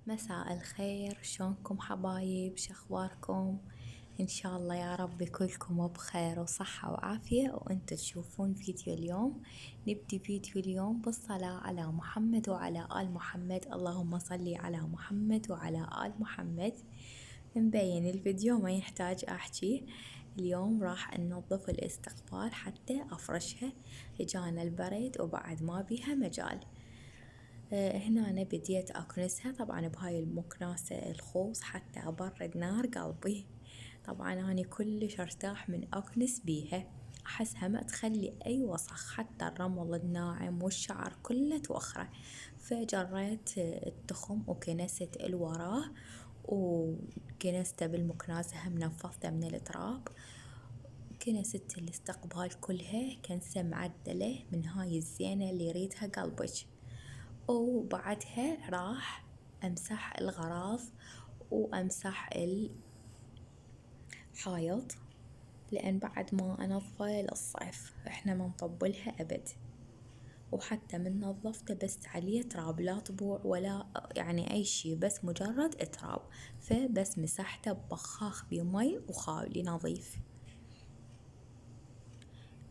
مساء الخير، شلونكم حبايب؟ شخباركم؟ ان شاء الله يا رب كلكم بخير وصحة وعافية وانتم تشوفون فيديو اليوم. نبدي فيديو اليوم بالصلاة على محمد وعلى آل محمد. اللهم صلي على محمد وعلى آل محمد. مبين الفيديو ما يحتاج احكي. اليوم راح ننظف الاستقبال حتى افرشها. اجانا البرد وبعد ما بيها مجال. هنا أنا بديت أكنسها طبعا بهاي المكنسة الخوص حتى أبرد نار قلبي. طبعا أنا كلش أرتاح من أكنس بيها، أحسها ما تخلي أي وسخ، حتى الرمل الناعم والشعر كله توخره. فجريت التخم وكنست الوراه وكنسته بالمكنسة، هم نفضته من التراب. كنست الاستقبال كلها كنسة معدلة من هاي الزينة اللي يريدها قلبك. وبعدها راح أمسح الغراض وأمسح الحائط، لأن بعد ما أنظفه للصيف إحنا ما نطبلها أبد. وحتى من نظفته بس عليه تراب، لا طبوع ولا يعني أي شي، بس مجرد تراب. فبس مسحته ببخاخ بمي وخالي نظيف.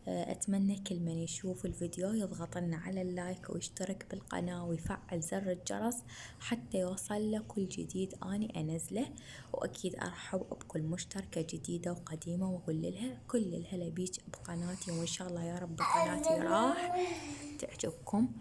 أتمنى كل من يشوف الفيديو يضغط لنا على اللايك ويشترك بالقناة ويفعل زر الجرس حتى يوصل له كل جديد أني أنزله. وأكيد أرحب بكل مشتركة جديدة وقديمة وأقول لها كل الهلا بيج بقناتي، وإن شاء الله يا رب قناتي راح تعجبكم.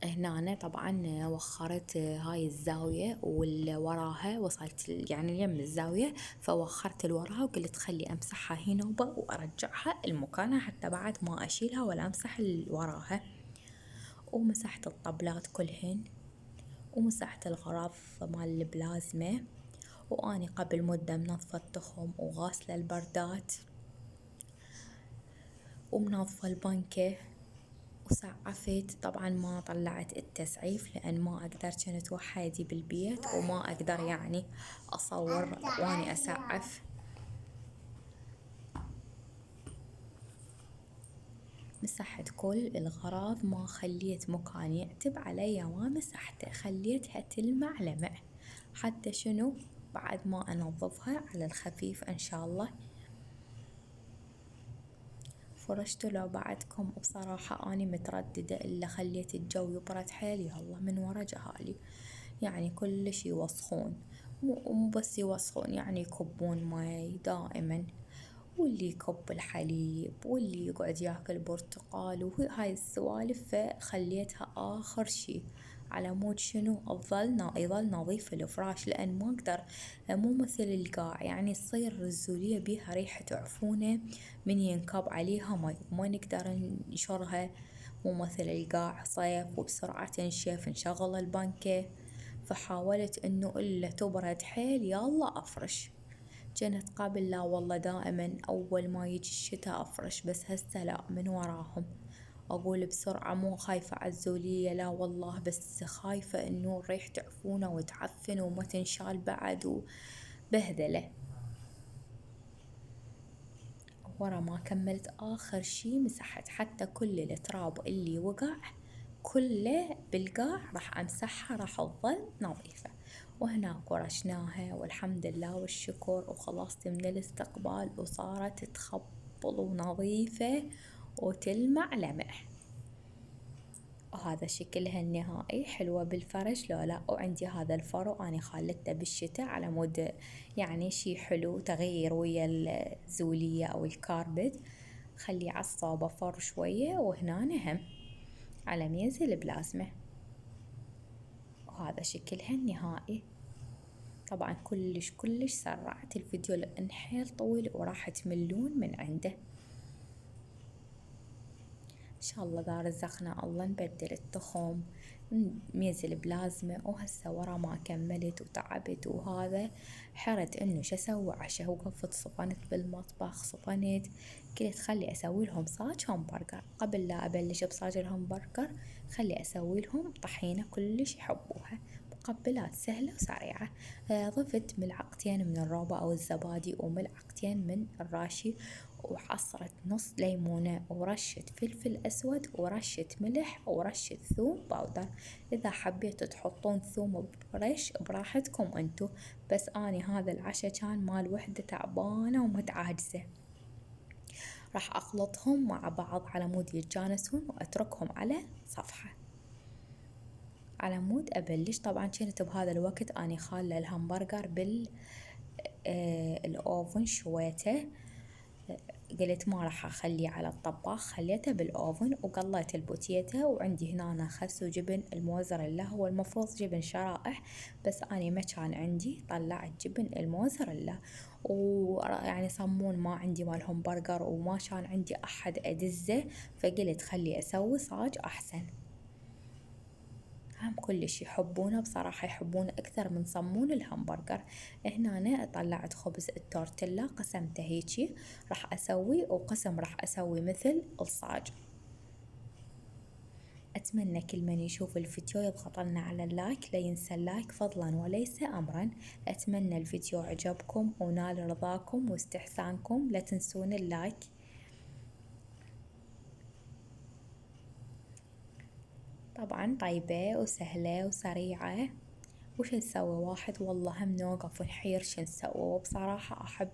هنا طبعا وخرت هاي الزاوية واللي وراها، وصلت يعني يم الزاوية فوخرت الوراها وقلت خلي أمسحها هنا وأرجعها لمكانها حتى بعد ما أشيلها ولا أمسح الوراها. ومسحت الطبلات كلهن ومسحت الغراف مال البلازمة. وأني قبل مدة منظفة التخم وغاسلة البردات ومنظفة البنكة وسعفت. طبعا ما طلعت التسعيف لأن ما أقدر، كنت وحدي بالبيت وما أقدر يعني أصور وأني أسعف. مسحت كل الغراض، ما خليت مكان يعتب علي، ما مسحته، خليتها تلمع لمع حتى شنو بعد ما أنظفها على الخفيف إن شاء الله. فرشتوا لو بعدكم؟ بصراحة أني مترددة، إلا خليت الجو يبرد حيل يلا من ورا جهالي. يعني كلش يوسخون، مو بس يوسخون، يعني يكبون ماي دائما، واللي يكب الحليب واللي يقعد ياكل برتقال وهاي السوالف. فخليتها آخر شي على مود شنو يظل نظيف الفراش، لأن ما أقدر، مو مثل القاع يعني تصير الزولية بيها ريحة عفونة من ينكب عليها مي وما نقدر ننشرها. مو مثل القاع صيف وبسرعة تنشف. نشغل البنكة، فحاولت إنه إلا تبرد حيل يلا أفرش. كانت قبل لا والله دائما أول ما يجي الشتا أفرش، بس هسه لا، من وراهم أقول بسرعة، مو خايفة عالزولية لا والله، بس خايفة إنه الريح تعفونه وتعفن وما تنشال بعد وبهدلة. ورا ما كملت آخر شي مسحت حتى كل التراب اللي وقع كله بالقاع راح أمسحها، راح تظل نظيفة. وهنا فرشناها والحمد لله والشكر، وخلصت من الاستقبال وصارت تخبل ونظيفة وتلمع لمع. وهذا شكلها النهائي. حلوة بالفرش لو لا؟ وعندي هذا الفرو أنا خالته بالشتاء على مود يعني شي حلو تغيير ويا الزولية أو الكاربت، خليه عالصوبة فر شوية. وهنا هم على ميز البلازمة. وهذا شكلها النهائي. طبعا كلش سرعت الفيديو لأن حيل طويل وراح تملون من عنده. إن شاء الله إذا رزقنا الله نبدل التخم ميز البلازمة. وهسه ورا ما كملت وتعبت وهذا حرت إنه شو أسوي عشا، وقفت صفنت بالمطبخ، صفنت قلت خلي أسوي لهم صاج همبرجر. قبل لا أبلش بصاج الهمبرجر خلي أسوي لهم طحينة كلش يحبوها، مقبلات سهلة وسريعة. ضفت ملعقتين من الروبة أو الزبادي وملعقتين من الراشي وعصرة نص ليمونة ورشة فلفل أسود ورشة ملح ورشة ثوم باودر. إذا حبيتوا تحطون ثوم بريش براحتكم انتو، بس أني هذا العشا كان مال وحدة تعبانة ومتعاجزة. راح أخلطهم مع بعض على مود يتجانسون وأتركهم على صفحة. على مود أبلش، طبعا كنت بهذا الوقت أني خالة الهمبرجر الأوفن شويته. قلت ما راح أخليه على الطباخ، خليته بالأوفن وقليت البوتيتا، وعندي هنا خس وجبن الموزاريلا، هو المفروض جبن شرائح بس أنا ما كان عندي، طلعت جبن الموزاريلا. ويعني صمون ما عندي مال همبرجر وما كان عندي أحد أدزه، فقلت خلي أسوي صاج أحسن. هم كلش يحبونه بصراحة، يحبونه أكثر من صمون الهمبرجر. هنا أنا طلعت خبز التورتيلا قسمته هيجي، راح أسوي وقسم راح أسوي مثل الصاج. أتمنى كل من يشوف الفيديو يضغط لنا على اللايك، لا ينسى اللايك فضلا وليس أمرا. أتمنى الفيديو عجبكم ونال رضاكم واستحسانكم، لا تنسون اللايك. طبعا طيبة وسهلة وسريعة، وش نسوي واحد والله هم نوقف ونحير شو نسوي. وبصراحة أحب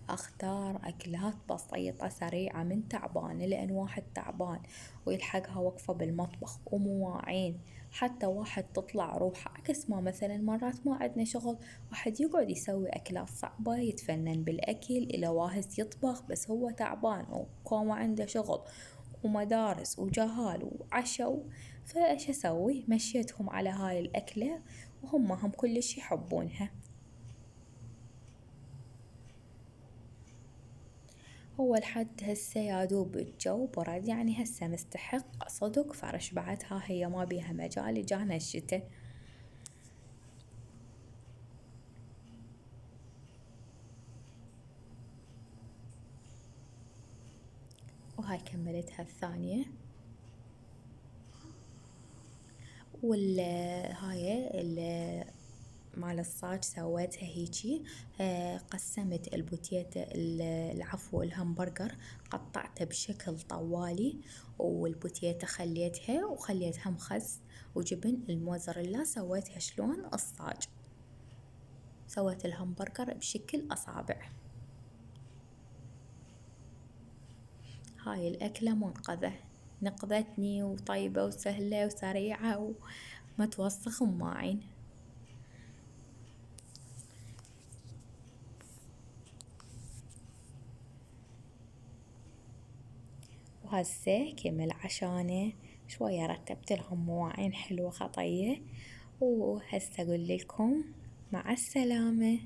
أختار أكلات بسيطة سريعة من تعبان، لأن واحد تعبان ويلحقها وقفة بالمطبخ ومواعين، حتى واحد تطلع روحه، عكس ما مثلا مرات ما عندنا شغل واحد يقعد يسوي أكلات صعبة يتفنن بالأكل إلى واهس يطبخ، بس هو تعبان وما عنده شغل ومدارس وجهال وعشا. فايش اسوي، مشيتهم على هاي الأكلة وهم كلش يحبونها. هو لحد هسه يادوب الجو برد، يعني هسه مستحق صدق فرش، بعدها هي ما بيها مجال جانا الشتا. وهاي كملتها الثانية. هاي مال الصاج سويتها هيجي. قسمت البوتيتا العفو الهمبرجر قطعته بشكل طوالي، والبوتيتا خليتها وخليتها مخس وجبن الموزاريلا، سويتها شلون الصاج، سويت الهمبرجر بشكل أصابع. هاي الأكلة منقذة، نقذتني وطيبة وسهلة وسريعة وما توسخ وماعين. وهسه كمل عشانه شوية رتبت لهم مواعين حلوة خطية، وهسه أقول لكم مع السلامة.